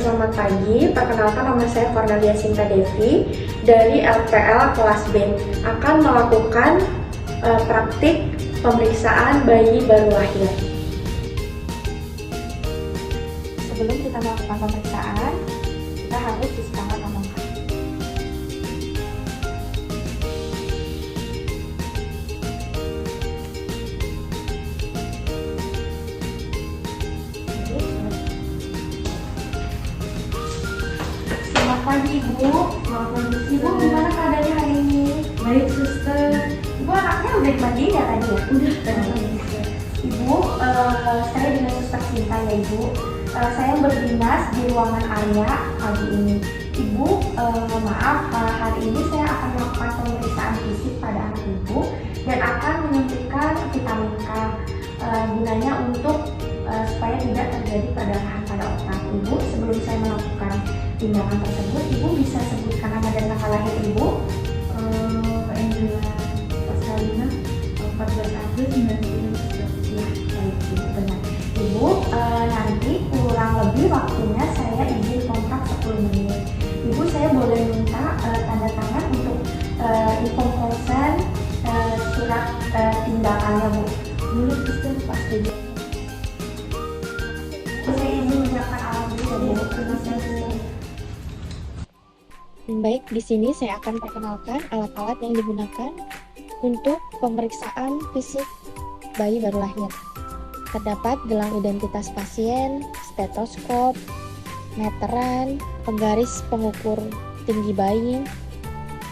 Selamat pagi, perkenalkan nama saya Cornelia Sinta Devi dari LPL kelas B. Akan melakukan praktik pemeriksaan bayi baru lahir. Sebelum kita melakukan pemeriksaan, kita harus disediakan nomor. Selamat pagi Ibu. Selamat pagi. Ibu gimana keadaannya hari ini? Baik, suster. Ibu anaknya udah dimandiin ya tadi ya? Udah. Ibu, saya dengan Suster Sinta ya Ibu. Saya berdinas di ruangan Arya pagi ini. Ibu, maaf, hari ini saya akan melakukan pemeriksaan fisik pada anak Ibu dan akan menyuntikkan vitamin K gunanya untuk supaya tidak terjadi perdarahan pada otak. Ibu, sebelum saya melakukan tindakan tersebut, Ibu bisa sebutkan nama dan tanggal lahir Ibu? Pak Indra Pasalina 14 April 1993. Baik, Ibu, benar. Ibu, nanti kurang lebih waktunya saya izin kontrak 10 menit. Ibu, saya boleh minta tanda tangan untuk inform consent surat tindakannya, Bu. Boleh, suster. Pasti. Saya izin menyiapkan alat dulu ya, Bu. Terima kasih. Baik, di sini saya akan perkenalkan alat-alat yang digunakan untuk pemeriksaan fisik bayi baru lahir. Terdapat gelang identitas pasien, stetoskop, meteran, penggaris pengukur tinggi bayi,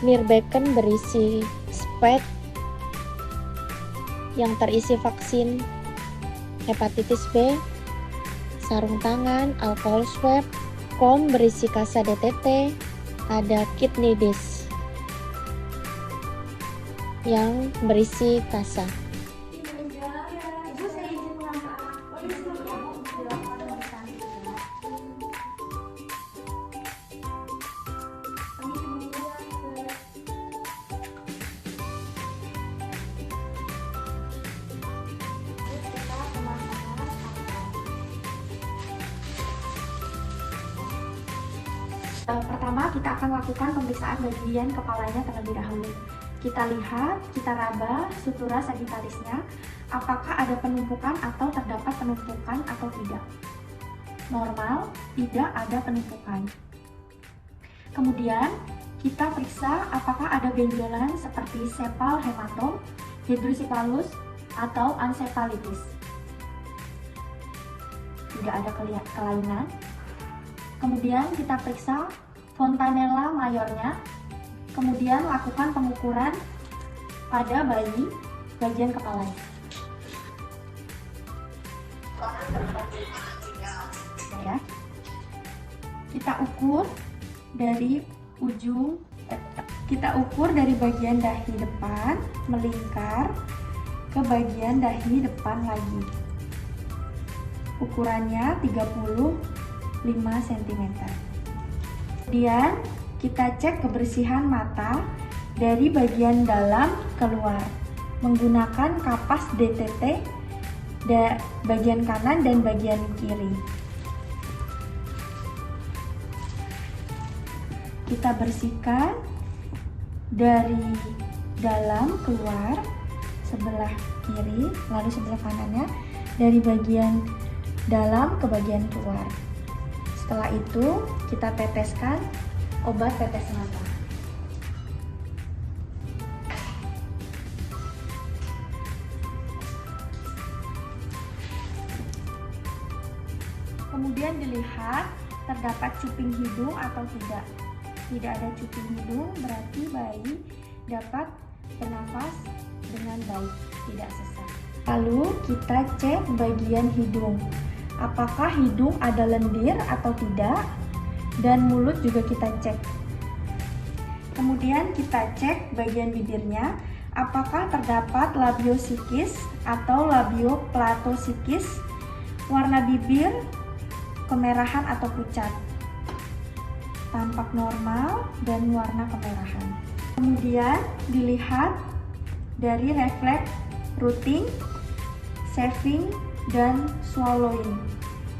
nirbeken berisi spek yang terisi vaksin hepatitis B, sarung tangan, alkohol swab, kom berisi kasa DTT, ada kidney disk yang berisi kasa. Ibu, saya izin mengambil alat. Dilakukan pemeriksaan juga. Pertama, kita akan lakukan pemeriksaan bagian kepalanya terlebih dahulu. Kita lihat, kita raba sutura sagittalisnya, apakah ada penumpukan atau terdapat penumpukan atau tidak. Normal, tidak ada penumpukan. Kemudian, kita periksa apakah ada benjolan seperti sepal hematom, hidrosipalus, atau ansefalitis. Tidak ada kelainan. Kemudian kita periksa fontanella mayornya. Kemudian lakukan pengukuran pada bayi bagian kepalanya. Ya. Kita ukur dari bagian dahi depan melingkar ke bagian dahi depan lagi. Ukurannya 35 cm. Kemudian kita cek kebersihan mata dari bagian dalam keluar menggunakan kapas DTT bagian kanan dan bagian kiri. Kita bersihkan dari dalam keluar sebelah kiri, lalu sebelah kanannya dari bagian dalam ke bagian keluar. Setelah itu kita teteskan obat tetes mata. Kemudian dilihat terdapat cuping hidung atau tidak. Tidak ada cuping hidung, berarti bayi dapat bernafas dengan baik, tidak sesak. Lalu kita cek bagian hidung. Apakah hidung ada lendir atau tidak? Dan mulut juga kita cek. Kemudian kita cek bagian bibirnya, apakah terdapat labiosikis atau labioplatosiskis, warna bibir kemerahan atau pucat, tampak normal dan warna kemerahan. Kemudian dilihat dari refleks rooting, shaving, dan swallowing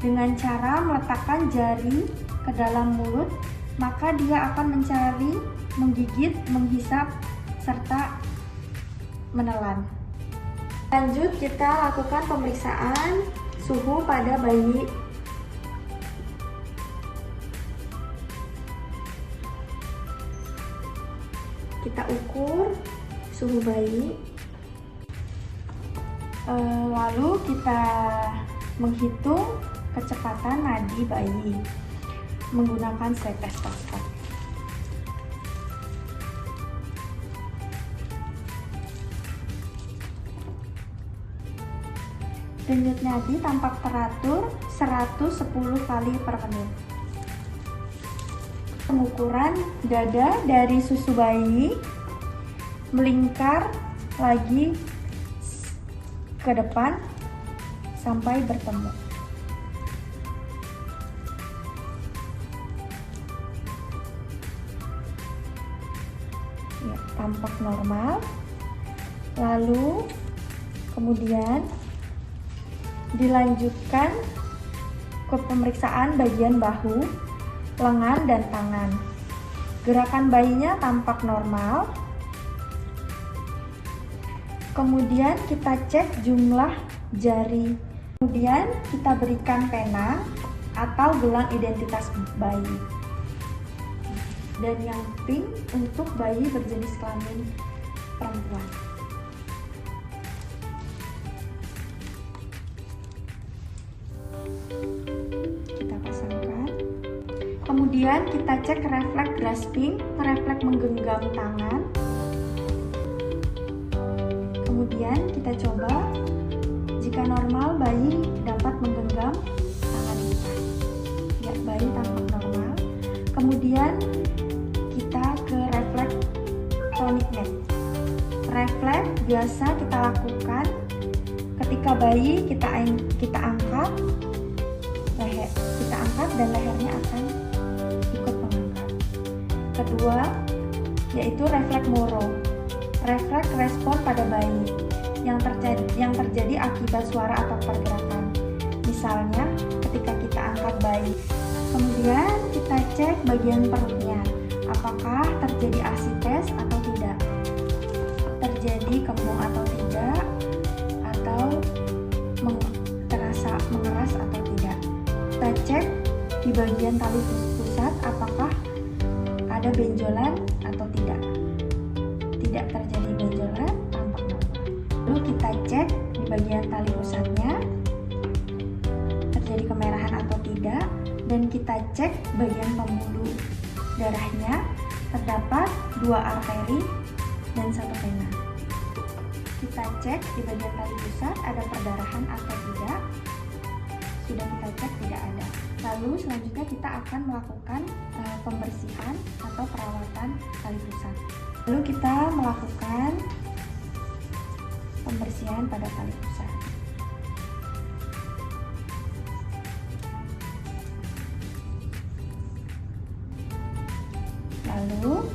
dengan cara meletakkan jari ke dalam mulut, maka dia akan mencari, menggigit, menghisap, serta menelan. Lanjut, kita lakukan pemeriksaan suhu pada bayi. Kita ukur suhu bayi. Lalu kita menghitung kecepatan nadi bayi menggunakan stetoskop. Denyut nadi tampak teratur 110 kali per menit. Pengukuran dada dari susu bayi melingkar lagi ke depan sampai bertemu. Ya, tampak normal. Lalu kemudian dilanjutkan ke pemeriksaan bagian bahu, lengan, dan tangan. Gerakan bayinya tampak normal. Kemudian kita cek jumlah jari. Kemudian kita berikan pena atau gelang identitas bayi. Dan yang pink untuk bayi berjenis kelamin perempuan. Kemudian kita cek refleks grasping, refleks menggenggam tangan. Kemudian kita coba, jika normal bayi dapat menggenggam tangan kita. Ya, bayi tampak normal. Kemudian kita ke refleks tonic neck. Refleks biasa kita lakukan ketika bayi kita angkat leher, dan lehernya akan ikut mengangkat. Kedua, yaitu refleks Moro, refleks respon pada bayi yang terjadi akibat suara atau pergerakan. Misalnya, ketika kita angkat bayi. Kemudian kita cek bagian perutnya, apakah terjadi asites atau tidak, terjadi kembung atau tidak, atau terasa mengeras atau tidak. Kita cek di bagian tali pusat apakah ada benjolan atau tidak. Tidak terjadi benjolan, tampak normal. Lalu kita cek di bagian tali pusatnya terjadi kemerahan atau tidak, dan kita cek bagian pembuluh darahnya terdapat 2 arteri dan 1 vena. Kita cek di bagian tali pusat ada perdarahan atau tidak. Sudah kita cek tidak ada. Lalu selanjutnya kita akan melakukan pembersihan atau perawatan tali pusat. Lalu kita melakukan pembersihan pada tali pusat. Lalu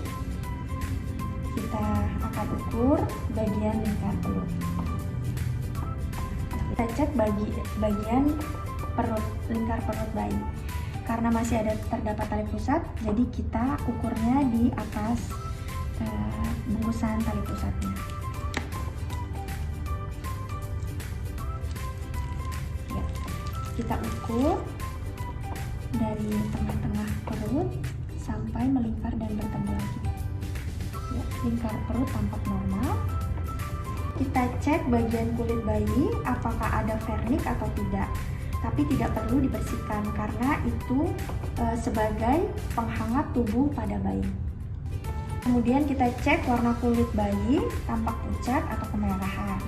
kita akan ukur bagian lingkar perut. Kita cek bagian perut, lingkar perut bayi. Karena masih terdapat tali pusat, jadi kita ukurnya di atas bungkusan tali pusatnya. Ya, kita ukur dari tengah-tengah perut sampai melingkar dan bertemu lagi. Ya, lingkar perut tampak normal. Kita cek bagian kulit bayi apakah ada vernik atau tidak. Tapi tidak perlu dibersihkan karena itu sebagai penghangat tubuh pada bayi. Kemudian kita cek warna kulit bayi tampak pucat atau kemerahan.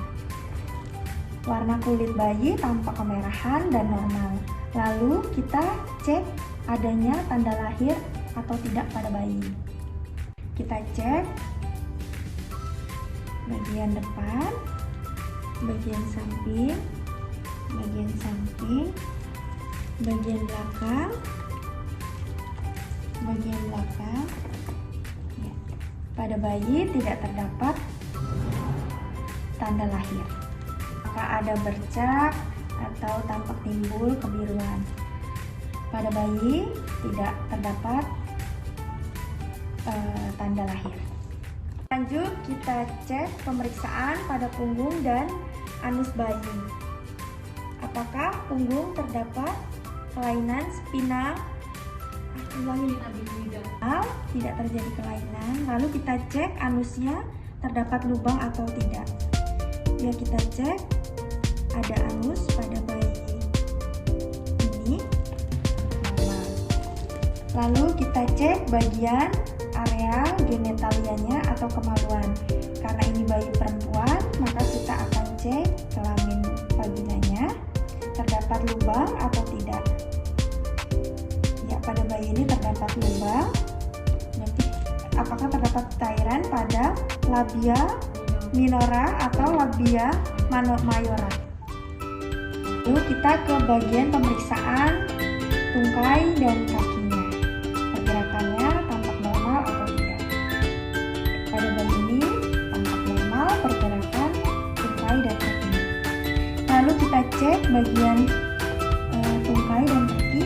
Warna kulit bayi tampak kemerahan dan normal. Lalu kita cek adanya tanda lahir atau tidak pada bayi. Kita cek bagian depan, bagian samping, bagian belakang, ya. Pada bayi tidak terdapat tanda lahir. Maka ada bercak atau tampak timbul kebiruan. Pada bayi tidak terdapat tanda lahir. Lanjut kita cek pemeriksaan pada punggung dan anus bayi. Apakah punggung terdapat kelainan spinal? Tidak terjadi kelainan. Lalu kita cek anusnya terdapat lubang atau tidak. Ya, kita cek ada anus pada bayi ini. Lalu kita cek bagian area genitalianya atau kemaluan. Karena ini bayi perempuan, maka kita akan cek kelamin vaginanya terdapat lubang atau tidak. Ya, pada bayi ini terdapat lubang. Nanti apakah terdapat cairan pada labia minora atau labia mayora. Lalu kita ke bagian pemeriksaan tungkai dan kakinya. Pergerakannya tampak normal atau tidak. Pada bayi ini tampak normal pergerakan tungkai dan kakinya. Lalu kita cek bagian tungkai dan kaki.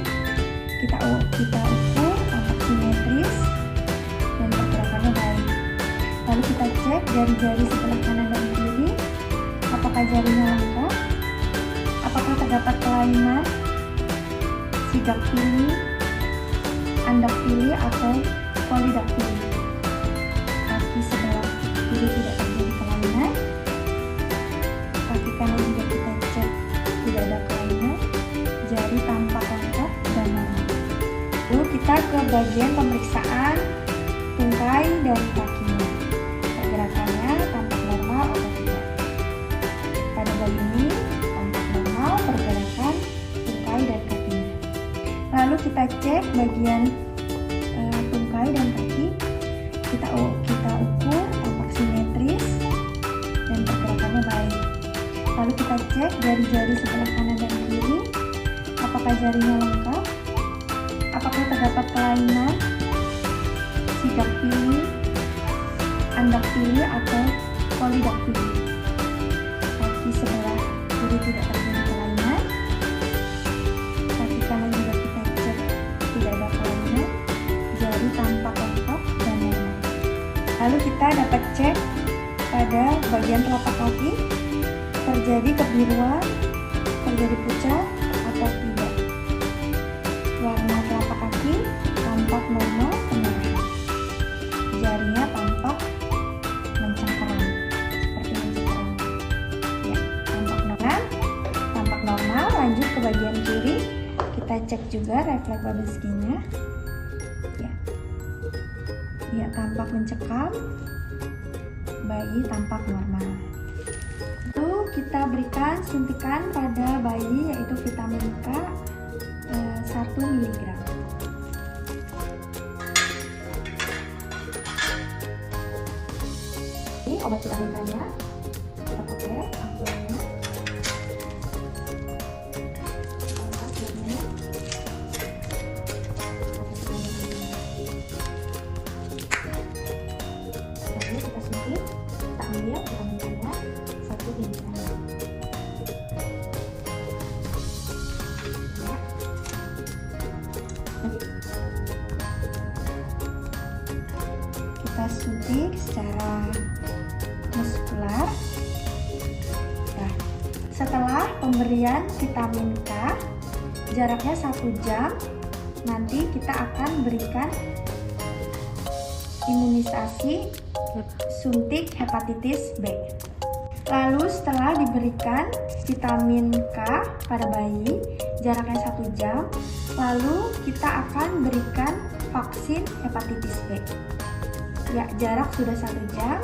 Kita ukur tampak simetris dan pergerakannya baik. Lalu kita cek jari-jari sebelah kanan dan kiri. Apakah jarinya lengkap? Apakah terdapat kelainan sidaktili, andaktili atau polidaktili? Kaki sebelah kiri tidak terjadi kelainan. Kaki kanan juga kita cek tidak ada kelainan. Jari tampak lengkap dan normal. Lalu kita ke bagian pemeriksaan tungkai dan kakinya. Pergerakannya tampak normal atau tidak. Pada bayi ini tampak normal pergerakan tungkai dan kakinya. Lalu kita cek bagian tungkai dan kaki. Kita ukur tampak simetris dan pergerakannya baik. Lalu kita cek jari-jari sebelah kanan dan kiri. Apakah jarinya lengkap? Apakah terdapat kelainan sidaktili, andaktili atau polidaktili? Kaki sebelah kiri tidak terjadi kelainan. Kaki kanan juga kita cek tidak ada kelainan. Jari tampak lengkap dan normal. Lalu kita dapat cek pada bagian telapak kaki terjadi kebiruan, terjadi pucat atau tidak. Warna telapak kaki tampak normal kemerahan. Jarinya tampak mencengkeram, seperti mencengkeram. Ya, tampak normal. Lanjut ke bagian kiri, kita cek juga refleks Babinskinya. Ya, tampak mencekam. Bayi tampak normal. Lalu kita berikan suntikan pada bayi yaitu vitamin K 1 mg. Ini obat vitamin K-nya. Kita pakai ampulnya. Lalu kita suntik, kita ambil vitamin K-nya 1 mg. Kita suntik secara muskular. Nah, setelah pemberian vitamin K jaraknya 1 jam, nanti kita akan berikan imunisasi suntik hepatitis B. Lalu setelah diberikan vitamin K pada bayi jaraknya 1 jam, lalu kita akan berikan vaksin hepatitis B. Ya, jarak sudah 1 jam,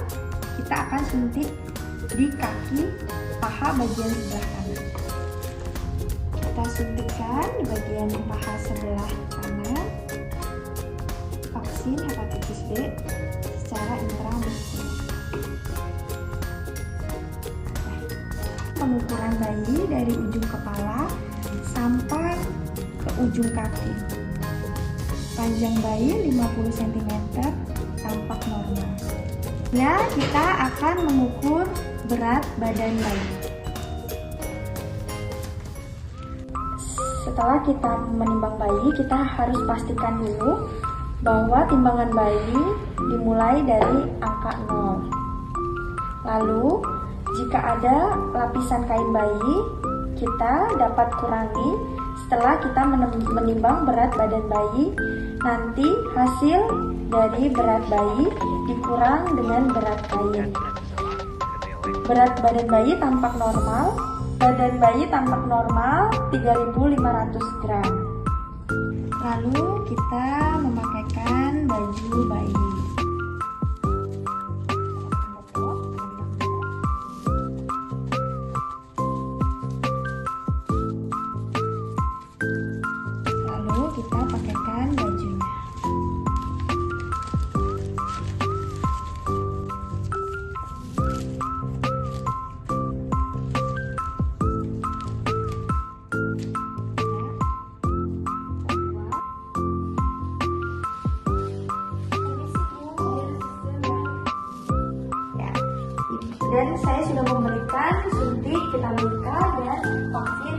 kita akan suntik di kaki paha bagian sebelah kanan. Kita suntikkan di bagian paha sebelah kanan vaksin hepatitis B secara intramuskuler. Pengukuran bayi dari ujung kepala sampai ke ujung kaki. Panjang bayi 50 cm, tampak normal. Ya, kita akan mengukur berat badan bayi. Setelah kita menimbang bayi, kita harus pastikan dulu bahwa timbangan bayi dimulai dari angka 0. Lalu, jika ada lapisan kain bayi, kita dapat kurangi setelah kita menimbang berat badan bayi. Nanti hasil dari berat bayi dikurang dengan berat kain. Berat badan bayi tampak normal. Badan bayi tampak normal 3.500 gram. Lalu kita memakaikan baju bayi. Lalu kita pakaikan bajunya. Dan saya sudah memberikan suntik vitamin K dan vaksin